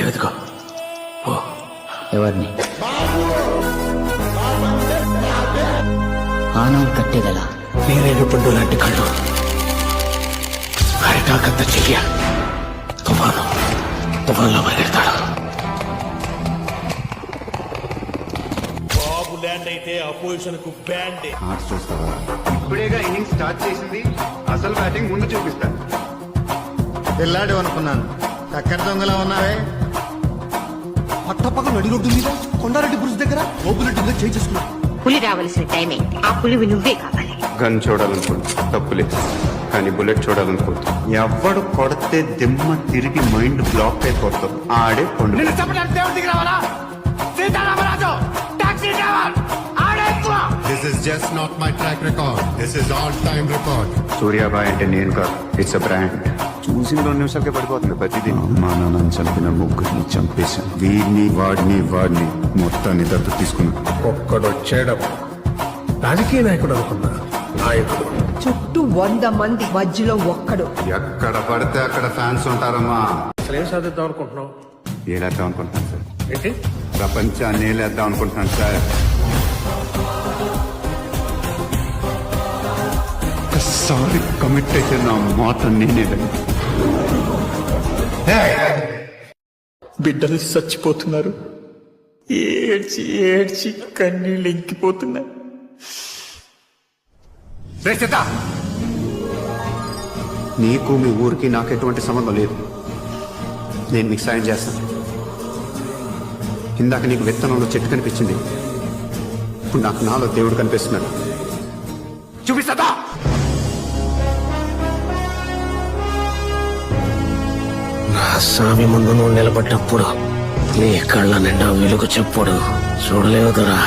వెతుకో. ఎవరిని? ఆనవులు కట్టేదలా? నేరేడు పండు లాంటి కళ్ళు, అరిటాకంత చెయ్య, తుఫాన్లో పరిగెడతాడు. బాబు ల్యాండ్ అయితే అపోజిషన్ కు బ్యాండ్. చూస్తావా? ఇప్పుడేగా ఇన్నింగ్ స్టార్ట్ చేసింది, అసలు బ్యాటింగ్ ముందు చూపిస్తా. పిల్లాడు అనుకున్నాను, చక్కెర దొంగలా ఉన్నావే. పట్టపక్కల నడి రోడ్డు మీద కొండారెడ్డి బ్రిడ్జ్ దగ్గర ఓపులెట్టి మీద చేసుకున్నా. పులి రావాల్సిన టైమే, ఆ పులివి నువ్వే కావాలి. గన్ చూడాలనుకుంటా తప్పులే, కానీ బుల్లెట్ చూడాలనుకోవద్దు. ఎవడు కొడితే దిమ్మ తిరిగి మైండ్ బ్లాక్ అయిపోతాం ఆడే పండు. This is just not my track record. This is all-time record. సూర్యాబాయ్ అంటే నేను కాదు, ఇట్స్ అ బ్రాండ్. చూసిన 2 నిమిషాలకే పడిపోతుంది ప్రతిదీ. మా నాన్నని చంపిన ముగ్గురిని చంపేశాను. వీడిని వాడిని మొత్తాన్ని దత్తు తీసుకున్నాను. ఒక్కడొచ్చేయడం రాజకీయ నాయకుడు అనుకున్నా, నాయకుడు చుట్టూ 100 మంది, మధ్యలో ఒక్కడు. ఎక్కడ పడితే అక్కడ ఫ్యాన్స్ ఉంటారమ్మా. అసలు ఏం సాధిద్దాం అనుకుంటున్నావు? ఏలేద్దాం అనుకుంటున్నాను సార్. ఏంటి? ప్రపంచాన్ని ఏలేద్దాం అనుకుంటున్నాను సార్. ఒక్కసారి కమిట్ అయితే నా మాట నేనే. బిడ్డలు చచ్చిపోతున్నారు, ఏడ్చి ఏడ్చి కన్నీళ్ళు ఇంకిపోతున్నాయి. నీకు మీ ఊరికి నాకు ఎటువంటి సంబంధం లేదు. నేను మీకు సాయం చేస్తాను. ఇందాక నీకు విత్తనంలో చెట్టు కనిపించింది, ఇప్పుడు నాకు నాలో దేవుడు కనిపిస్తున్నాడు. చూపిస్తా. నా స్వామి ముందు నువ్వు నిలబడ్డప్పుడు నీ కళ్ళ నిండా వెలుగు చెప్పుడు చూడలేవుదరా.